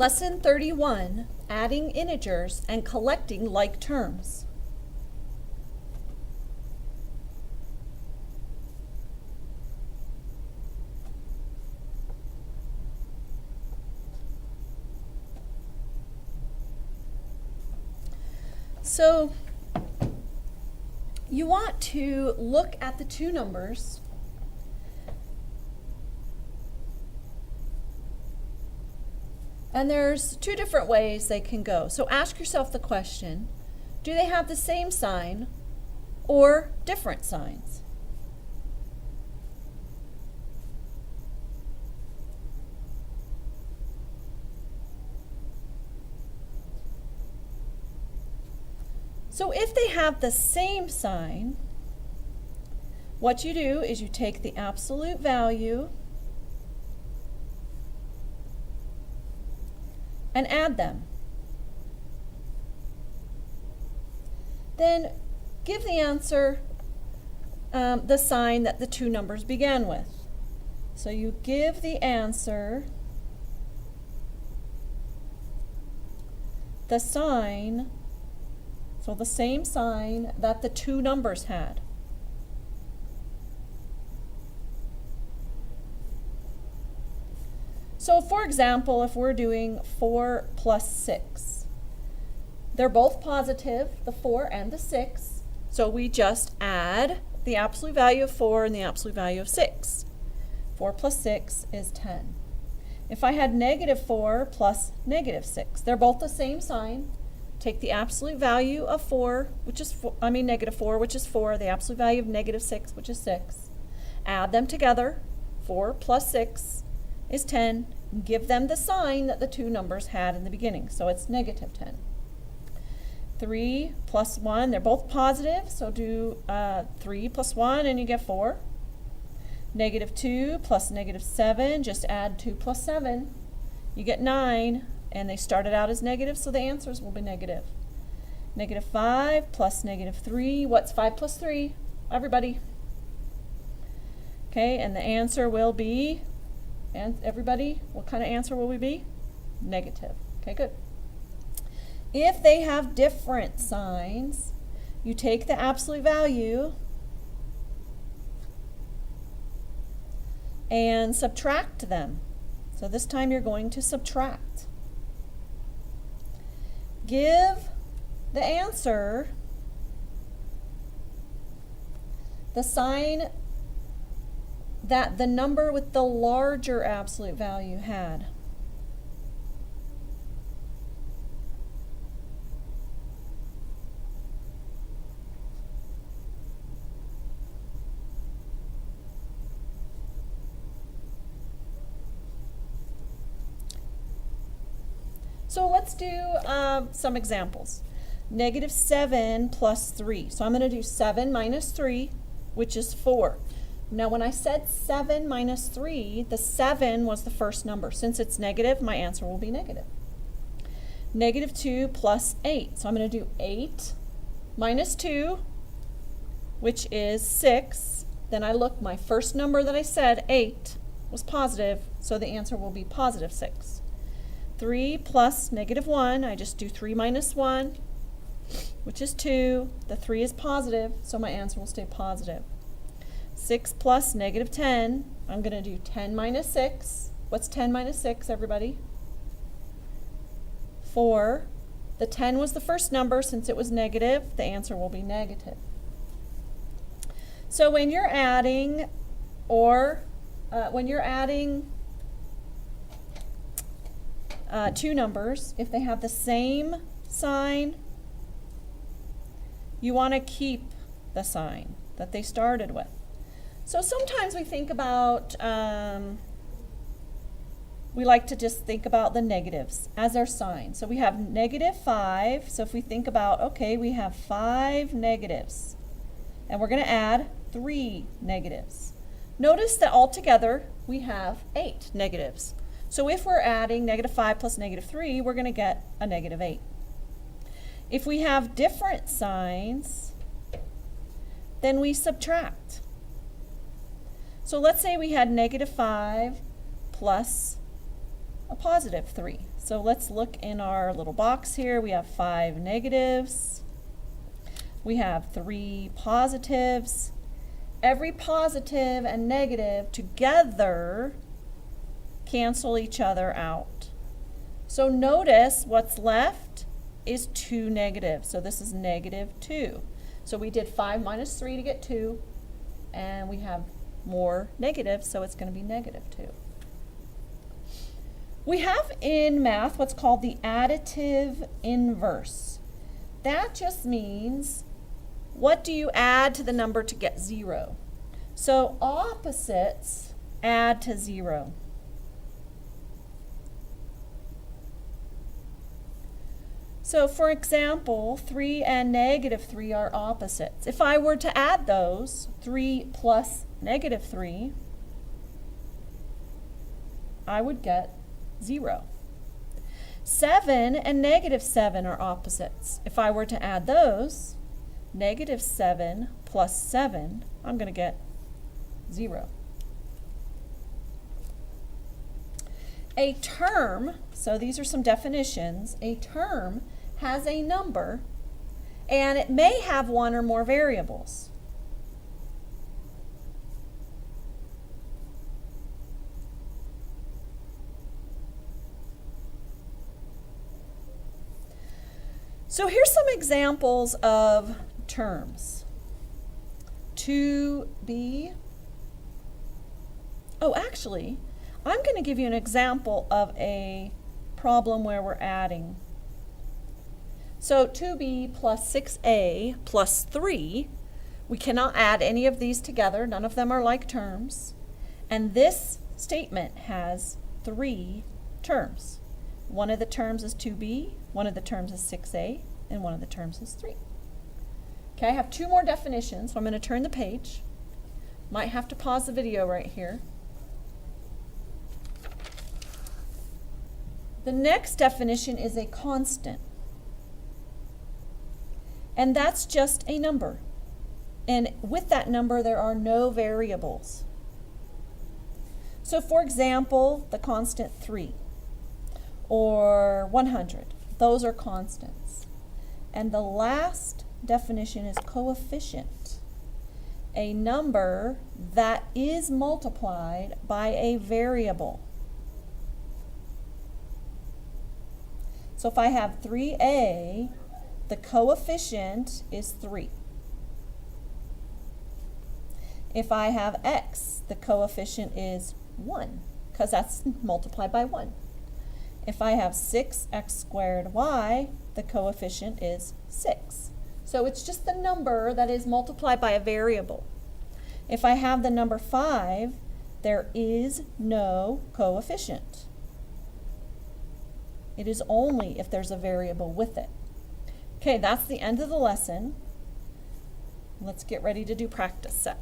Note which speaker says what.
Speaker 1: Lesson 31, Adding Integers and Collecting Like Terms. So you want to look at the two numbers and there's two different ways they can go. So ask yourself the question, do they have the same sign or different signs? So if they have the same sign, what you do is you take the absolute value and add them. Then give the answer the sign that the two numbers began with. So you give the answer the sign, so the same sign that the two numbers had. So for example, if we're doing 4 plus 6, they're both positive, the 4 and the 6, so we just add the absolute value of 4 and the absolute value of 6. 4 plus 6 is 10. If I had negative 4 plus negative 6, they're both the same sign. Take the absolute value of 4, which is negative 4, which is 4, the absolute value of negative 6, which is 6. Add them together. 4 plus 6 is 10. Give them the sign that the two numbers had in the beginning, so it's negative 10. 3 plus 1, they're both positive, so do 3 plus 1 and you get 4. Negative 2 plus negative 7, just add 2 plus 7. You get 9, and they started out as negative, so the answers will be negative. Negative 5 plus negative 3, what's 5 plus 3? Everybody. Okay, and the answer will be, and everybody, what kind of answer will we be? Negative. Okay, good. If they have different signs, you take the absolute value and subtract them. So this time you're going to subtract. Give the answer the sign that the number with the larger absolute value had. So let's do some examples. Negative 7 plus 3. So I'm going to do 7 minus 3, which is 4. Now when I said 7 minus 3, the 7 was the first number. Since it's negative, my answer will be negative. Negative 2 plus 8. So I'm going to do 8 minus 2, which is 6. Then I look, my first number that I said, 8, was positive, so the answer will be positive 6. 3 plus negative 1, I just do 3 minus 1, which is 2. The 3 is positive, so my answer will stay positive. 6 plus negative 10, I'm going to do 10 minus 6. What's 10 minus 6, everybody? 4. The 10 was the first number. Since it was negative, the answer will be negative. So when you're adding, two numbers, if they have the same sign, you want to keep the sign that they started with. So sometimes we think about, we like to just think about the negatives as our sign. So we have negative 5. So if we think about, okay, we have 5 negatives, and we're going to add 3 negatives. Notice that altogether we have 8 negatives. So if we're adding negative 5 plus negative 3, we're going to get a negative 8. If we have different signs, then we subtract. So let's say we had negative 5 plus a positive 3. So let's look in our little box here. We have 5 negatives. We have 3 positives. Every positive and negative together cancel each other out. So notice what's left is 2 negatives. So this is negative 2. So we did 5 minus 3 to get 2, and we have more negatives, so it's going to be negative 2. We have in math what's called the additive inverse. That just means, what do you add to the number to get 0? So opposites add to 0. So for example, 3 and negative 3 are opposites. If I were to add those, 3 plus negative 3, I would get 0. 7 and negative 7 are opposites. If I were to add those, negative 7 plus 7, I'm going to get 0. A term, so these are some definitions, a term has a number and it may have one or more variables. So here's some examples of terms. Actually, I'm going to give you an example of a problem where we're adding. So 2b plus 6a plus 3, we cannot add any of these together. None of them are like terms. And this statement has 3 terms. One of the terms is 2b, one of the terms is 6a, and one of the terms is 3. Okay, I have 2 more definitions, so I'm going to turn the page. Might have to pause the video right here. The next definition is a constant. And that's just a number. And with that number, there are no variables. So for example, the constant 3 or 100, those are constants. And the last definition is coefficient, a number that is multiplied by a variable. So if I have 3a, the coefficient is 3. If I have x, the coefficient is 1, because that's multiplied by 1. If I have 6x squared y, the coefficient is 6. So it's just the number that is multiplied by a variable. If I have the number 5, there is no coefficient. It is only if there's a variable with it. Okay, that's the end of the lesson. Let's get ready to do practice set.